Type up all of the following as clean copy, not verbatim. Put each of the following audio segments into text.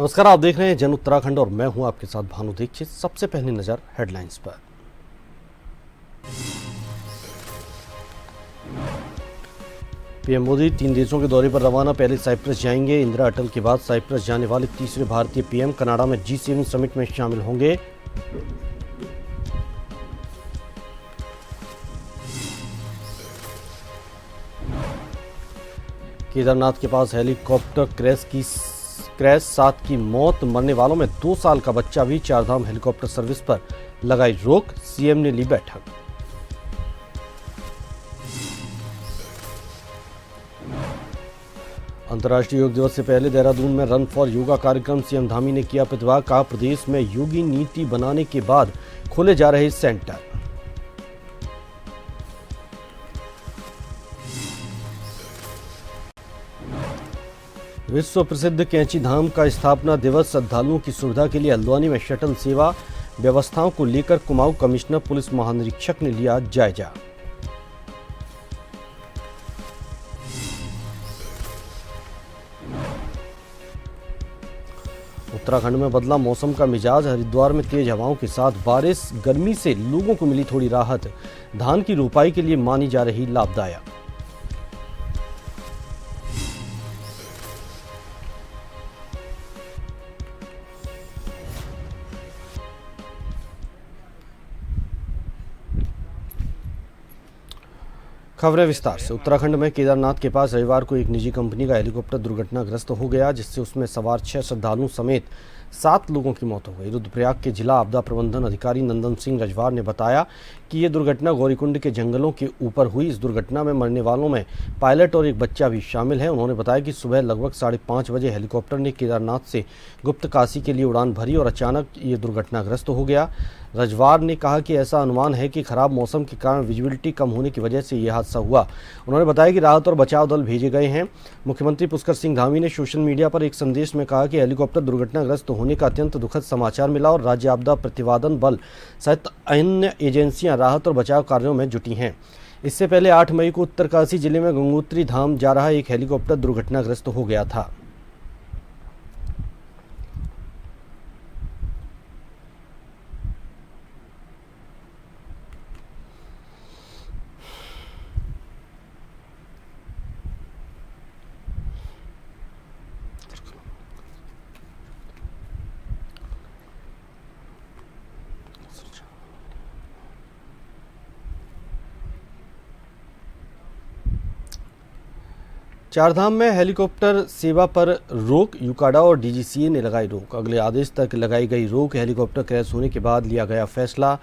नमस्कार, आप देख रहे हैं जन उत्तराखंड और मैं हूं आपके साथ भानु दीक्षित। सबसे पहली नजर हेडलाइंस पर। पीएम मोदी 3 देशों के दौरे पर रवाना, पहले साइप्रस जाएंगे। इंदिरा अटल के बाद साइप्रस जाने वाले तीसरे भारतीय पीएम कनाडा में G7 समिट में शामिल होंगे। केदारनाथ के पास हेलीकॉप्टर क्रैश 7 की मौत, मरने वालों में 2 साल का बच्चा भी। चारधाम हेलीकॉप्टर सर्विस पर लगाई रोक, सीएम ने ली बैठक। अंतर्राष्ट्रीय योग दिवस से पहले देहरादून में रन फॉर योगा कार्यक्रम, सीएम धामी ने किया प्रतिभाग। कहा, प्रदेश में योगी नीति बनाने के बाद खोले जा रहे सेंटर। विश्व प्रसिद्ध कैंची धाम का स्थापना दिवस, श्रद्धालुओं की सुविधा के लिए हल्द्वानी में शटल सेवा। व्यवस्थाओं को लेकर कुमाऊं कमिश्नर पुलिस महानिरीक्षक ने लिया जायजा। उत्तराखंड में बदला मौसम का मिजाज, हरिद्वार में तेज हवाओं के साथ बारिश, गर्मी से लोगों को मिली थोड़ी राहत। धान की रोपाई के लिए मानी जा रही लाभदायक। खबरें विस्तार से। उत्तराखंड में केदारनाथ के पास रविवार को एक निजी कंपनी का हेलीकॉप्टर दुर्घटनाग्रस्त हो गया, जिससे उसमें सवार 6 श्रद्धालुओं समेत 7 लोगों की मौत हो गई। रुद्रप्रयाग के जिला आपदा प्रबंधन अधिकारी नंदन सिंह रजवार ने बताया कि ये दुर्घटना गौरीकुंड के जंगलों के ऊपर हुई। इस दुर्घटना में मरने वालों में पायलट और एक बच्चा भी शामिल है। उन्होंने बताया कि सुबह लगभग 5:30 बजे हेलीकॉप्टर ने केदारनाथ से गुप्तकाशी के लिए उड़ान भरी और अचानक ये दुर्घटनाग्रस्त हो गया। रजवार ने कहा कि ऐसा अनुमान है कि खराब मौसम के कारण विजिबिलिटी कम होने की वजह से यह हादसा हुआ। उन्होंने बताया कि राहत और बचाव दल भेजे गए हैं। मुख्यमंत्री पुष्कर सिंह धामी ने सोशल मीडिया पर एक संदेश में कहा कि हेलीकॉप्टर दुर्घटनाग्रस्त होने का अत्यंत दुखद समाचार मिला और राज्य आपदा प्रतिवादन बल सहित अन्य एजेंसियां राहत और बचाव कार्यों में जुटी हैं। इससे पहले 8 मई को उत्तरकाशी जिले में गंगोत्री धाम जा रहा एक हेलीकॉप्टर दुर्घटनाग्रस्त हो गया था। चारधाम में हेलीकॉप्टर सेवा पर रोक, यूकाडा और डीजीसीए ने लगाई रोक। अगले आदेश तक लगाई गई रोक। हेलीकॉप्टर क्रैश होने के बाद लिया गया फैसला।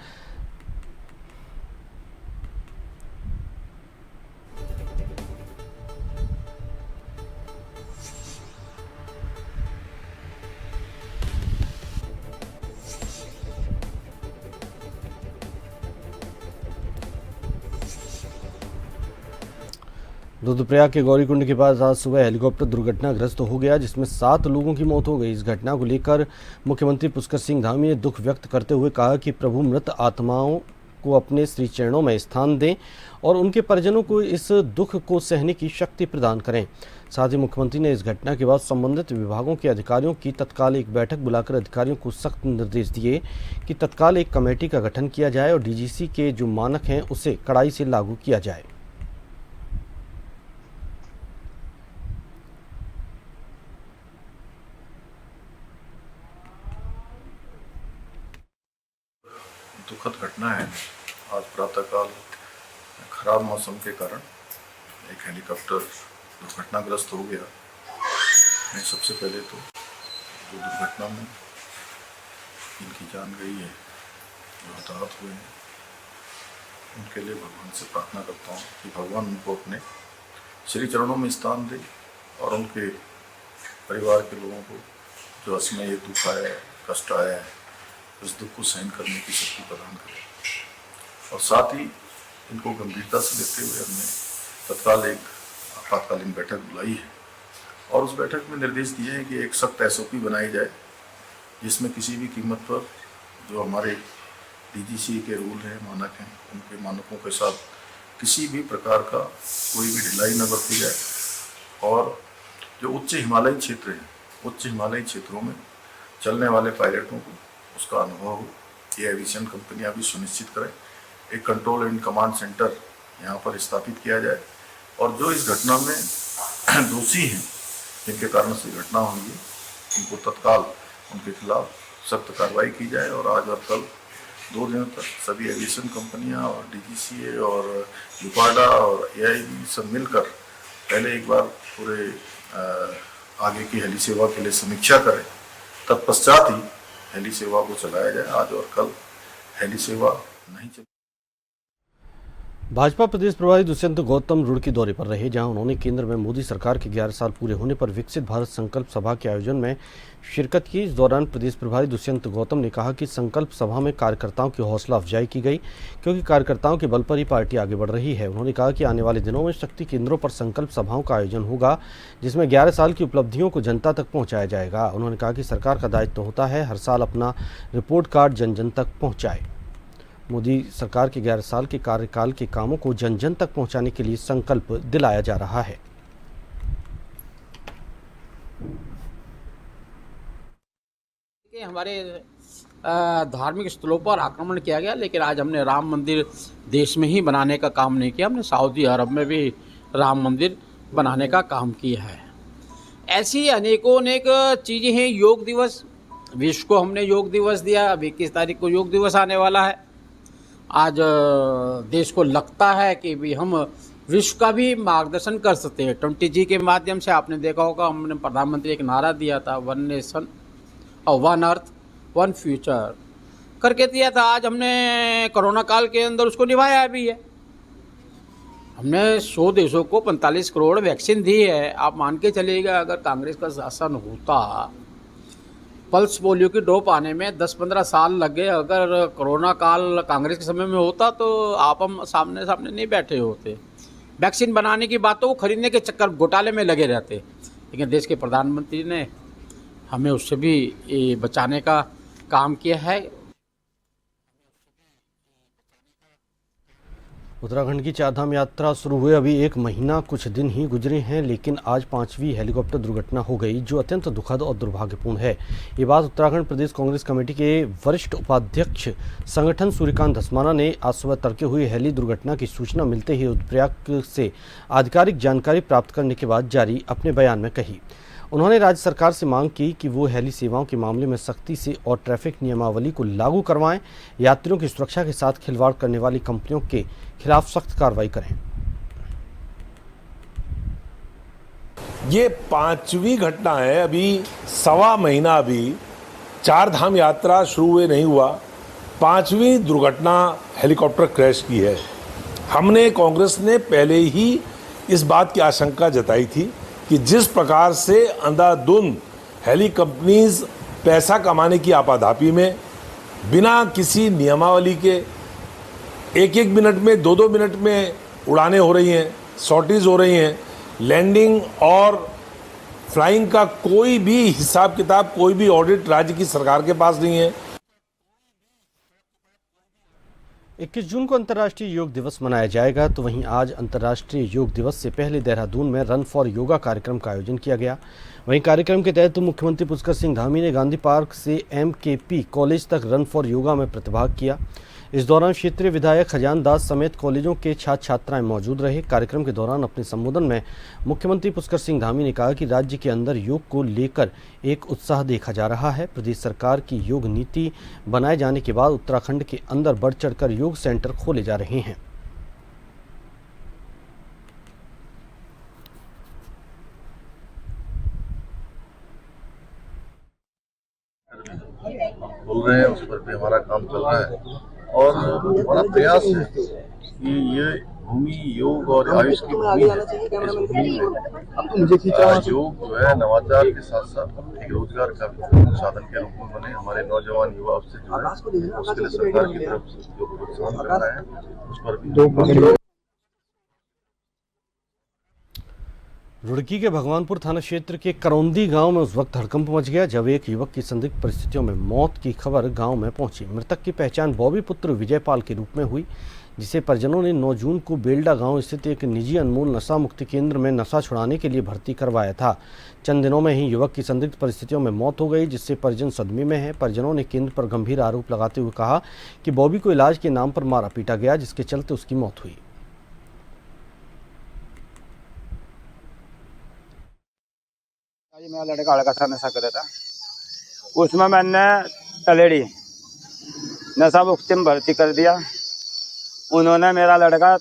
रुद्रप्रयाग के गौरीकुंड के पास आज सुबह हेलीकॉप्टर दुर्घटनाग्रस्त हो गया, जिसमें 7 लोगों की मौत हो गई। इस घटना को लेकर मुख्यमंत्री पुष्कर सिंह धामी ने दुख व्यक्त करते हुए कहा कि प्रभु मृत आत्माओं को अपने श्री चरणों में स्थान दें और उनके परिजनों को इस दुख को सहने की शक्ति प्रदान करें। साथ ही मुख्यमंत्री ने इस घटना के बाद संबंधित विभागों के अधिकारियों की तत्काल एक बैठक बुलाकर अधिकारियों को सख्त निर्देश दिए कि तत्काल एक कमेटी का गठन किया जाए और डीजीसी के जो मानक हैं उसे कड़ाई से लागू किया जाए। दुखद घटना है। आज प्रातःकाल खराब मौसम के कारण एक हेलीकॉप्टर दुर्घटनाग्रस्त हो गया। मैं सबसे पहले तो जो दुर्घटना में इनकी जान गई है, जो हताहत हुए हैं, उनके लिए भगवान से प्रार्थना करता हूँ कि भगवान उनको अपने श्री चरणों में स्थान दे और उनके परिवार के लोगों को जो असमय ये दुख आया है, कष्ट आया है, उस दुख को सहन करने की शक्ति प्रदान करें। और साथ ही इनको गंभीरता से लेते हुए हमने तत्काल एक आपातकालीन बैठक बुलाई है और उस बैठक में निर्देश दिए हैं कि एक सख्त SOP बनाई जाए, जिसमें किसी भी कीमत पर जो हमारे DGC के रूल हैं, मानक हैं, उनके मानकों के साथ किसी भी प्रकार का कोई भी ढिलाई न बरती जाए। और जो उच्च हिमालयी क्षेत्र हैं उच्च हिमालयी क्षेत्रों में चलने वाले पायलटों को उसका अनुभव हो, ये एविएशन कंपनियां भी सुनिश्चित करें। एक कंट्रोल एंड कमांड सेंटर यहाँ पर स्थापित किया जाए और जो इस घटना में दोषी हैं, जिनके कारण से घटना हुई है, उनको तत्काल उनके खिलाफ सख्त कार्रवाई की जाए। और आज और कल 2 दिनों तक सभी एविएशन कंपनियां और डीजीसीए और यूपाडा और एआईबी सब मिलकर पहले एक बार पूरे आगे की हेली सेवा के लिए समीक्षा करें, तत्पश्चात ही हेली सेवा को चलाया जाए। आज और कल हेली सेवा नहीं चली। भाजपा प्रदेश प्रभारी दुष्यंत गौतम रुड़की दौरे पर रहे, जहां उन्होंने केंद्र में मोदी सरकार के 11 साल पूरे होने पर विकसित भारत संकल्प सभा के आयोजन में शिरकत की। इस दौरान प्रदेश प्रभारी दुष्यंत गौतम ने कहा कि संकल्प सभा में कार्यकर्ताओं की हौसला अफजाई की गई, क्योंकि कार्यकर्ताओं के बल पर ही पार्टी आगे बढ़ रही है। उन्होंने कहा कि आने वाले दिनों में शक्ति केंद्रों पर संकल्प सभाओं का आयोजन होगा, जिसमें 11 साल की उपलब्धियों को जनता तक पहुँचाया जाएगा। उन्होंने कहा कि सरकार का दायित्व होता है हर साल अपना रिपोर्ट कार्ड जन जन तक पहुँचाए। मोदी सरकार के 11 साल के कार्यकाल के कामों को जन जन तक पहुंचाने के लिए संकल्प दिलाया जा रहा है। हमारे धार्मिक स्थलों पर आक्रमण किया गया, लेकिन आज हमने राम मंदिर देश में ही बनाने का काम नहीं किया, हमने सऊदी अरब में भी राम मंदिर बनाने का काम किया है। ऐसी अनेकों अनेक चीज़ें हैं। योग दिवस, विश्व को हमने योग दिवस दिया। अब 21 तारीख को योग दिवस आने वाला है। आज देश को लगता है कि भी हम विश्व का भी मार्गदर्शन कर सकते हैं। 20G के माध्यम से आपने देखा होगा, हमने प्रधानमंत्री एक नारा दिया था, 1 नेशन और 1 अर्थ 1 फ्यूचर करके दिया था। आज हमने कोरोना काल के अंदर उसको निभाया भी है। हमने 100 देशों को 45 करोड़ वैक्सीन दी है। आप मान के चलिएगा, अगर कांग्रेस का शासन होता, पल्स पोलियो की डोप आने में 10-15 साल लग गए। अगर कोरोना काल कांग्रेस के समय में होता तो आप हम सामने सामने नहीं बैठे होते। वैक्सीन बनाने की बातों को खरीदने के चक्कर घोटाले में लगे रहते, लेकिन देश के प्रधानमंत्री ने हमें उससे भी बचाने का काम किया है। उत्तराखंड की चारधाम यात्रा शुरू हुए अभी 1 महीना कुछ दिन ही गुजरे हैं, लेकिन आज 5वीं हेलीकॉप्टर दुर्घटना हो गई, जो अत्यंत दुखद और दुर्भाग्यपूर्ण है। ये बात उत्तराखंड प्रदेश कांग्रेस कमेटी के वरिष्ठ उपाध्यक्ष संगठन सूर्यकांत धस्माना ने आज सुबह तड़के हुई हेली दुर्घटना की सूचना मिलते ही रुद्रप्रयाग से आधिकारिक जानकारी प्राप्त करने के बाद जारी अपने बयान में कही। उन्होंने राज्य सरकार से मांग की कि वो हेली सेवाओं के मामले में सख्ती से और ट्रैफिक नियमावली को लागू करवाएं, यात्रियों की सुरक्षा के साथ खिलवाड़ करने वाली कंपनियों के खिलाफ सख्त कार्रवाई करें। ये 5वीं घटना है। अभी 1.25 महीना अभी चारधाम यात्रा शुरू हुए नहीं हुआ, 5वीं दुर्घटना हेलीकॉप्टर क्रैश की है। हमने कांग्रेस ने पहले ही इस बात की आशंका जताई थी कि जिस प्रकार से अंधाधुंध हेली कंपनीज पैसा कमाने की आपाधापी में बिना किसी नियमावली के 1-1 मिनट में 2-2 मिनट में उड़ानें हो रही हैं, सॉर्टीज हो रही हैं, लैंडिंग और फ्लाइंग का कोई भी हिसाब किताब, कोई भी ऑडिट राज्य की सरकार के पास नहीं है। 21 जून को अंतर्राष्ट्रीय योग दिवस मनाया जाएगा, तो वहीं आज अंतर्राष्ट्रीय योग दिवस से पहले देहरादून में रन फॉर योगा कार्यक्रम का आयोजन किया गया। वहीं कार्यक्रम के तहत मुख्यमंत्री पुष्कर सिंह धामी ने गांधी पार्क से MKP कॉलेज तक रन फॉर योगा में प्रतिभाग किया। इस दौरान क्षेत्रीय विधायक खजान दास समेत कॉलेजों के छात्र छात्राएं मौजूद रहे। कार्यक्रम के दौरान अपने संबोधन में मुख्यमंत्री पुष्कर सिंह धामी ने कहा कि राज्य के अंदर योग को लेकर एक उत्साह देखा जा रहा है। प्रदेश सरकार की योग नीति बनाए जाने के बाद उत्तराखंड के अंदर बढ़ चढ़कर योग सेंटर खोले जा रहे हैं। बोल रहे हैं, उस पर भी हमारा काम चल रहा है और हमारा प्रयास है कि ये भूमि योग और आयुष की भूमि है। इस भूमि में योग जो है नवाचार के साथ साथ एक रोजगार का साधन के रूप में बने, हमारे नौजवान युवा उससे जुड़े, उसके लिए सरकार की तरफ से जो प्रोत्साहन करना है उस पर भी। रुड़की के भगवानपुर थाना क्षेत्र के करौंदी गांव में उस वक्त हड़कंप मच गया जब एक युवक की संदिग्ध परिस्थितियों में मौत की खबर गांव में पहुंची। मृतक की पहचान बॉबी पुत्र विजयपाल के रूप में हुई, जिसे परिजनों ने 9 जून को बेलडा गांव स्थित एक निजी अनमोल नशा मुक्ति केंद्र में नशा छुड़ाने के लिए भर्ती करवाया था। चंद दिनों में ही युवक की संदिग्ध परिस्थितियों में मौत हो गई, जिससे परिजन सदमे में हैं। परिजनों ने केंद्र पर गंभीर आरोप लगाते हुए कहा कि बॉबी को इलाज के नाम पर मारा पीटा गया, जिसके चलते उसकी मौत हुई। मेरा लड़का हल्का सा नशा कर रहा था, उसमें मैंने तलेड़ी नशा मुक्ति में भर्ती कर दिया। उन्होंने मेरा लड़का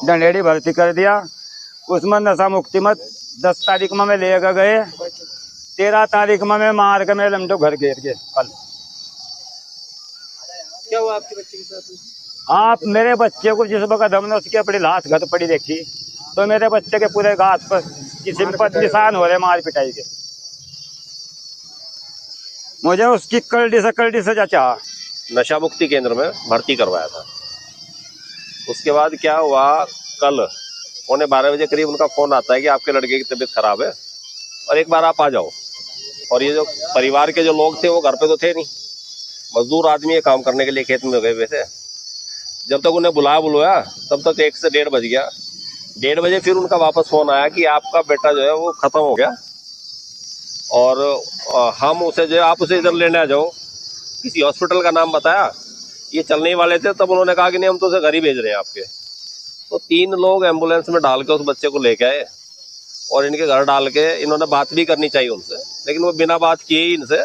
डंडेड़ी भर्ती कर दिया। उसमें नशा मुक्ति में 10 तारीख में मैं लेकर गए, 13 तारीख में मैं मार के मेरे लमटो घर गिर गए। कल क्या हुआ आपके बच्चे के साथ? आप मेरे बच्चे को जिस वक्त हमने उसकी अपनी लाश घर पड़ी देखी तो मेरे बच्चे के पूरे घात पर किसी पर निशान हो रहे मार पिटाई के। मुझे उसकी कल्टी से चाहा। नशा मुक्ति केंद्र में भर्ती करवाया था। उसके बाद क्या हुआ, कल 11:15 करीब उनका फोन आता है कि आपके लड़के की तबीयत खराब है और एक बार आप आ जाओ। और ये जो परिवार के जो लोग थे वो घर पे तो थे नहीं, मजदूर आदमी ये काम करने के लिए खेत में गए हुए थे। जब तक उन्हें बुलाया तब तक 1 से 1:30 बज गया। 1:30 बजे फिर उनका वापस फोन आया कि आपका बेटा जो है वो खत्म हो गया और हम उसे जो है आप उसे इधर लेने आ जाओ। किसी हॉस्पिटल का नाम बताया, ये चलने ही वाले थे, तब उन्होंने कहा कि नहीं हम तो उसे घर ही भेज रहे हैं आपके। तो 3 लोग एम्बुलेंस में डाल के उस बच्चे को लेके आए और इनके घर डाल के इन्होंने बात भी करनी चाहिए उनसे, लेकिन वो बिना बात किए ही इनसे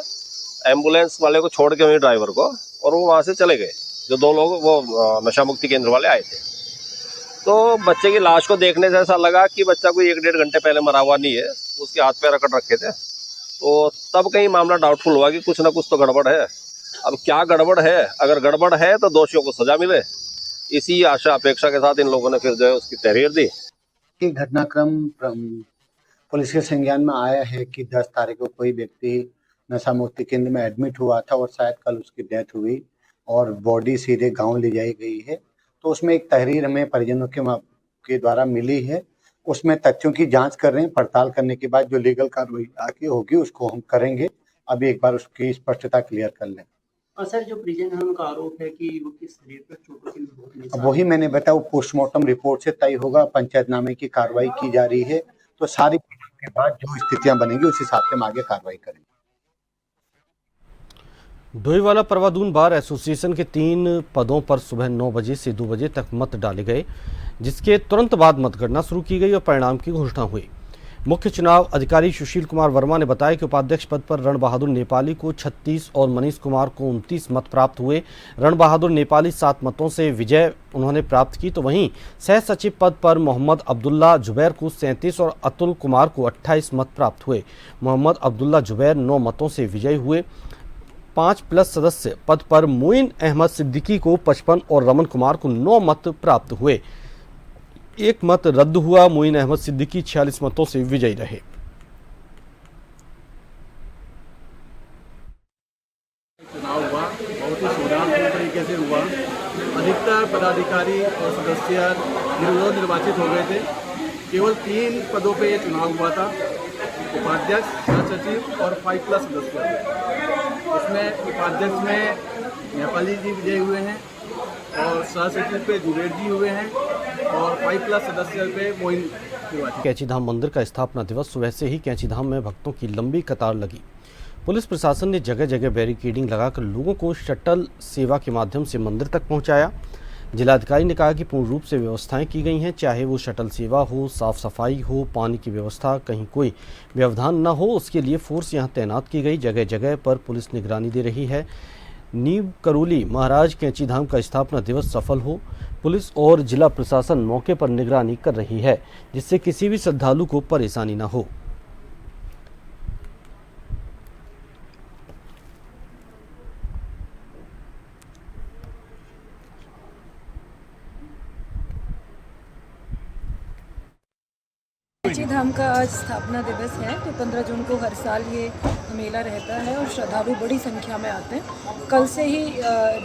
एम्बुलेंस वाले को छोड़ के वहीं ड्राइवर को, और वो वहाँ से चले गए। जो 2 लोग वो नशा मुक्ति केंद्र वाले आए थे। तो बच्चे की लाश को देखने से ऐसा लगा कि बच्चा कोई 1-1.5 घंटे पहले मरा हुआ नहीं है, उसके हाथ पैर रकड़ रखे थे। तो तब कहीं मामला डाउटफुल हुआ कि कुछ ना कुछ तो गड़बड़ है। अब क्या गड़बड़ है, अगर गड़बड़ है तो दोषियों को सजा मिले, इसी आशा अपेक्षा के साथ इन लोगों ने फिर जो है उसकी तहरीर दी। कि घटनाक्रम पुलिस के संज्ञान में आया है कि 10 तारीख को कोई व्यक्ति नशा मुक्ति केंद्र में एडमिट हुआ था और शायद कल उसकी डेथ हुई और बॉडी सीधे गांव ले जाई गई है। तो उसमें एक तहरीर हमें परिजनों के द्वारा मिली है, उसमें तथ्यों की जांच कर रहे हैं। पड़ताल करने के बाद जो लीगल कार्रवाई आगे होगी उसको हम करेंगे। अभी एक बार उसकी स्पष्टता क्लियर कर लें। और सर, जो परिजन है उनका आरोप है कि वो किस शरीर पर चोटों के बहुत निशान। वही मैंने बताया, वो पोस्टमार्टम रिपोर्ट से तय होगा। पंचायतनामे की कार्रवाई की जा रही है, तो सारी के बाद जो स्थितियां बनेंगी उस हिसाब से हम आगे कार्रवाई करेंगे। डोईवाला परवादून बार एसोसिएशन के 3 पदों पर सुबह 9 बजे से 2 बजे तक मत डाले गए, जिसके तुरंत बाद मतगणना शुरू की गई और परिणाम की घोषणा हुई। मुख्य चुनाव अधिकारी सुशील कुमार वर्मा ने बताया कि उपाध्यक्ष पद पर रण बहादुर नेपाली को 36 और मनीष कुमार को 29 मत प्राप्त हुए। रण बहादुर नेपाली 7 मतों से विजय उन्होंने प्राप्त की, तो वहीं सह सचिव पद पर मोहम्मद अब्दुल्ला जुबैर को 37 और अतुल कुमार को 28 मत प्राप्त हुए। मोहम्मद अब्दुल्ला जुबैर 9 मतों से विजयी हुए। 5+ सदस्य पद पर मोइन अहमद सिद्दीकी को 55 और रमन कुमार को 9 मत प्राप्त हुए। 1 मत रद्द हुआ। मोइन अहमद सिद्दीकी 46 मतों से विजयी रहे। चुनाव हुआ बहुत ही सुशांतपूर्ण तरीके से हुआ। अधिकतर पदाधिकारी और सदस्य निर्वाचित हो गए थे। केवल 3 पदों पे ये चुनाव हुआ था, उपाध्यक्ष, सह सचिव और 5+ सदस्य। इसमें उपाध्यक्ष में नेपाली जी विजयी हुए हैं और सह सचिव पे जुबेर जी हुए हैं और 5+ सदस्य पे मोइन निर्वाचित। कैंचीधाम मंदिर का स्थापना दिवस सुबह से ही कैंचीधाम में भक्तों की लंबी कतार लगी। पुलिस प्रशासन ने जगह जगह बैरिकेडिंग लगाकर लोगों को शटल सेवा के माध्यम से मंदिर तक पहुंचाया। जिलाधिकारी ने कहा कि पूर्ण रूप से व्यवस्थाएं की गई हैं, चाहे वो शटल सेवा हो, साफ सफाई हो, पानी की व्यवस्था, कहीं कोई व्यवधान न हो, उसके लिए फोर्स यहां तैनात की गई। जगह जगह पर पुलिस निगरानी दे रही है। नीव करोली महाराज कैंचीधाम का स्थापना दिवस सफल हो, पुलिस और जिला प्रशासन मौके पर निगरानी कर रही है, जिससे किसी भी श्रद्धालु को परेशानी न हो। कैंचीधाम का आज स्थापना दिवस है, तो 15 जून को हर साल ये मेला रहता है और श्रद्धालु बड़ी संख्या में आते हैं। कल से ही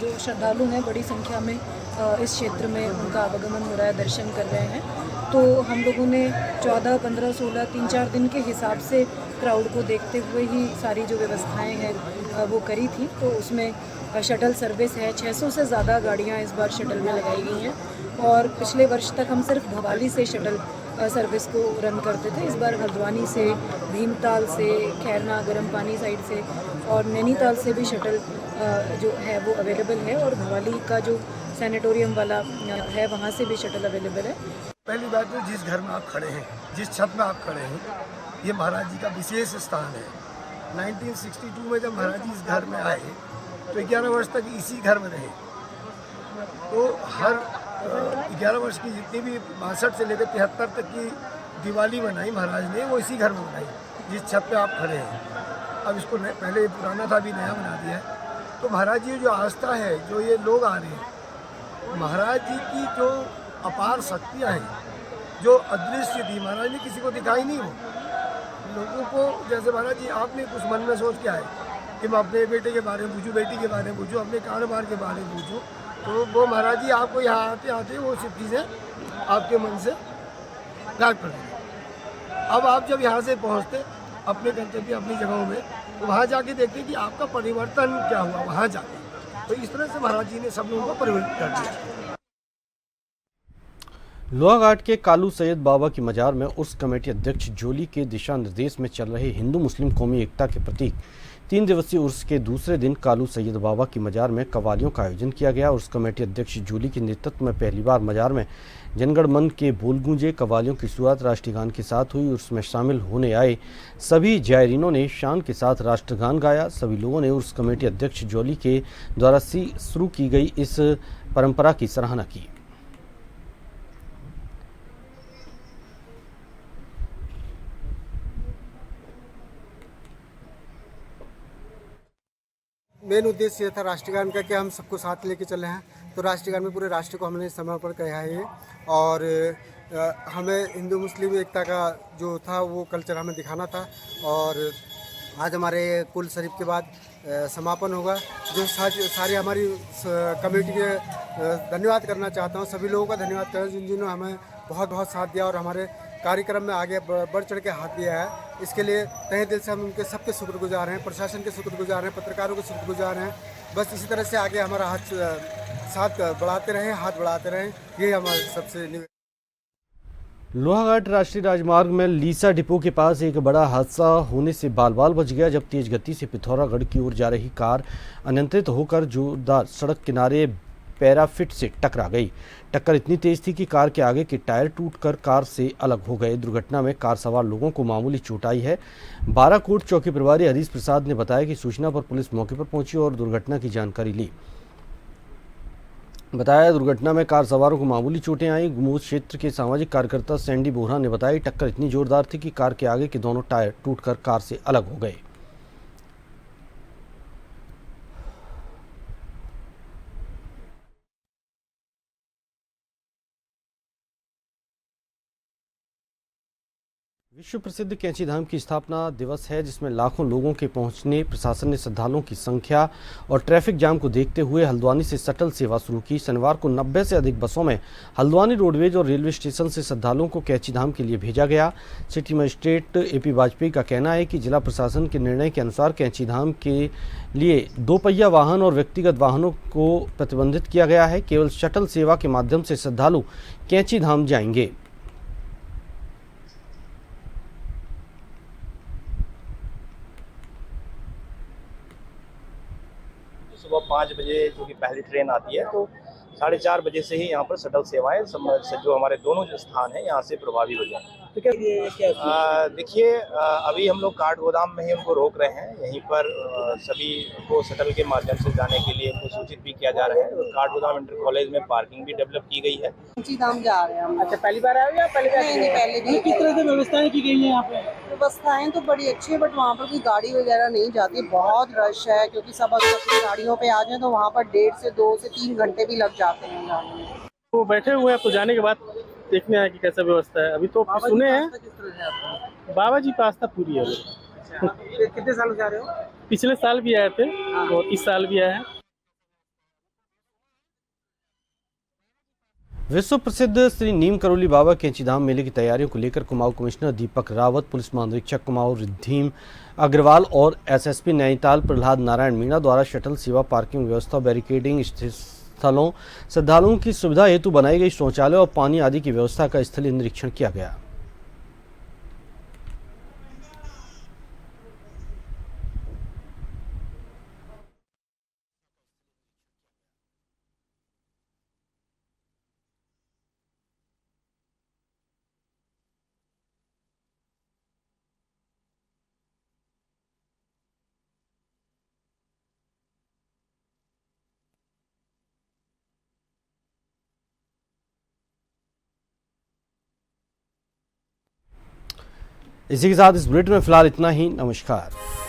जो श्रद्धालु हैं बड़ी संख्या में इस क्षेत्र में उनका आवागमन हो रहा है, दर्शन कर रहे हैं। तो हम लोगों ने 14, 15, 16, 3-4 दिन के हिसाब से क्राउड को देखते हुए ही सारी जो व्यवस्थाएं हैं वो करी थी। तो उसमें शटल सर्विस है, 600 से ज़्यादा गाड़ियां इस बार शटल में लगाई गई हैं और पिछले वर्ष तक हम सिर्फ भवाली से शटल सर्विस को रन करते थे। इस बार हल्द्वानी से, भीमताल से, खैरना, गर्म पानी साइड से और नैनीताल से भी शटल जो है वो अवेलेबल है और भवाली का जो सैनिटोरियम वाला है वहाँ से भी शटल अवेलेबल है। पहली बात तो जिस घर में आप खड़े हैं, जिस छत में आप खड़े हैं, ये महाराज जी का विशेष स्थान है। 1962 में जब महाराज जी इस घर में आए तो 11 वर्ष तक इसी घर में रहे। तो हर 11 वर्ष की जितनी भी 62 से लेकर 73 तक की दिवाली मनाई महाराज ने, वो इसी घर में मनाई जिस छत पे आप खड़े हैं। अब इसको पहले पुराना था, अभी नया बना दिया है। तो महाराज जी जो आस्था है, जो ये लोग आ रहे हैं, महाराज जी की जो अपार शक्तियाँ हैं, जो अदृश्य थी, महाराज ने किसी को दिखाई नहीं हो लोगों को। जैसे महाराज जी आपने कुछ मन में सोच के आए कि मैं अपने बेटे के बारे में पूछूं, बेटी के बारे में पूछूं, अपने कारोबार के बारे में पूछूं, तो वो महाराज जी आपको यहाँ आते आते वो सब चीज़ें आपके मन से गायब कर देंगे। अब आप जब यहाँ से पहुँचते अपने गंतव्य, अपनी जगहों में, तो वहाँ जाके देखते कि आपका परिवर्तन क्या हुआ वहाँ जाके। तो इस तरह से महाराज जी ने सब लोगों को परिवर्तित कर दिया। लोहाघाट के कालू सैयद बाबा की मजार में उर्स कमेटी अध्यक्ष जोली के दिशा निर्देश में चल रहे हिंदू मुस्लिम कौमी एकता के प्रतीक 3 दिवसीय उर्स के दूसरे दिन कालू सैयद बाबा की मजार में कवालियों का आयोजन किया गया। उर्स कमेटी अध्यक्ष जोली के नेतृत्व में पहली बार मजार में जनगण मन के बोल गूंजे। कवालियों की शुरुआत राष्ट्रगान के साथ हुई। उर्स में शामिल होने आए सभी जायरीनों ने शान के साथ राष्ट्रगान गाया। सभी लोगों ने उर्स कमेटी अध्यक्ष जोली के द्वारा शुरू की गई इस परंपरा की सराहना की। मेन उद्देश्य ये था राष्ट्रगान का कि हम सबको साथ लेके चले हैं। तो राष्ट्रगान में पूरे राष्ट्र को हमने समर्पण किया है और हमें हिंदू मुस्लिम एकता का जो था वो कल्चर हमें दिखाना था। और आज हमारे कुल शरीफ के बाद समापन होगा। जो सारी हमारी कमेटी के धन्यवाद करना चाहता हूँ, सभी लोगों का धन्यवाद करना जिन्होंने हमें बहुत बहुत साथ दिया और हमारे कार्यक्रम में आगे बढ़ चढ़ के हाथ दिया है। इसके लिए तहे दिल से हम उनके सबके शुक्रगुजार हैं, प्रशासन के शुक्रगुजार हैं, पत्रकारों के शुक्रगुजार हैं। बस इसी तरह से आगे हमारा साथ बढ़ाते रहें, हाथ बढ़ाते रहें, यही हमारे सबसे निवेदन। लोहाघाट राष्ट्रीय राजमार्ग में लीसा डिपो के पास एक बड़ा हादसा होने से बाल बाल बच गया जब तेज गति से पिथौरागढ़ की ओर जा रही कार अनियंत्रित होकर जोरदार सड़क किनारे पैराफिट से टकरा गई। टक्कर इतनी तेज थी कि कार के आगे के टायर टूटकर कार से अलग हो गए। दुर्घटना में कार सवार लोगों को मामूली चोट आई है। बाराकोट चौकी प्रभारी हरीश प्रसाद ने बताया कि सूचना पर पुलिस मौके पर पहुंची और दुर्घटना की जानकारी ली। बताया दुर्घटना में कार सवारों को मामूली चोटें आई। गुमोद क्षेत्र के सामाजिक कार्यकर्ता सैंडी बोहरा ने बताया टक्कर इतनी जोरदार थी कि कार के आगे के दोनों टायर टूटकर कार से अलग हो गए। विश्व प्रसिद्ध कैंची धाम की स्थापना दिवस है जिसमें लाखों लोगों के पहुंचने प्रशासन ने श्रद्धालुओं की संख्या और ट्रैफिक जाम को देखते हुए हल्द्वानी से शटल सेवा शुरू की। शनिवार को 90 से अधिक बसों में हल्द्वानी रोडवेज और रेलवे स्टेशन से श्रद्धालुओं को कैंची धाम के लिए भेजा गया। सिटी मजिस्ट्रेट एपी वाजपेयी का कहना है कि जिला प्रशासन के निर्णय के अनुसार कैंची धाम के लिए 2 पहिया वाहन और व्यक्तिगत वाहनों को प्रतिबंधित किया गया है। केवल शटल सेवा के माध्यम से श्रद्धालु कैंची धाम जाएंगे। सुबह 5 बजे जो कि पहली ट्रेन आती है तो 4:30 बजे से ही यहाँ पर शटल सेवाएं जो हमारे दोनों जो स्थान हैं यहाँ से प्रभावी हो जाए। तो क्या देखिए अभी हम लोग काठ गोदाम में ही उनको रोक रहे हैं। यहीं पर सभी को शटल के माध्यम से जाने के लिए उनको सूचित भी किया जा रहा है। और काठ गोदाम इंटर कॉलेज में पार्किंग भी डेवलप की गई है। कैंची धाम जा रहे हैं हम। अच्छा, पहली बार आए हो या पहले नहीं, पहले भी। किस तरह से व्यवस्थाएं की गई है यहाँ पे? व्यवस्थाएं तो बड़ी अच्छी है बट वहाँ पर कोई गाड़ी वगैरह नहीं जाती, बहुत रश है क्योंकि सब अपनी गाड़ियों पे आ जाए तो वहाँ पर 1.5 से 2 से 3 घंटे भी लग जाते हैं जाने में। तो बैठे हुए हैं तो जाने के बाद देखने आए कि कैसा व्यवस्था है। अभी तो सुने हैं बाबा जी का आस्था पूरी है। कितने साल जा रहे हो? पिछले साल भी आए थे और इस साल भी आए हैं। विश्व प्रसिद्ध श्री नीम करोली बाबा कैंचीधाम मेले की तैयारियों को लेकर कुमाऊं कमिश्नर दीपक रावत, पुलिस महानिरीक्षक कुमाऊं रिद्धीम अग्रवाल और एसएसपी नैनीताल प्रहलाद नारायण मीणा द्वारा शटल सेवा, पार्किंग व्यवस्था, बैरिकेडिंग स्थलों, श्रद्धालुओं की सुविधा हेतु बनाई गई शौचालय और पानी आदि की व्यवस्था का स्थलीय निरीक्षण किया गया। इसी के साथ इस बुलेटिन में फिलहाल इतना ही। नमस्कार।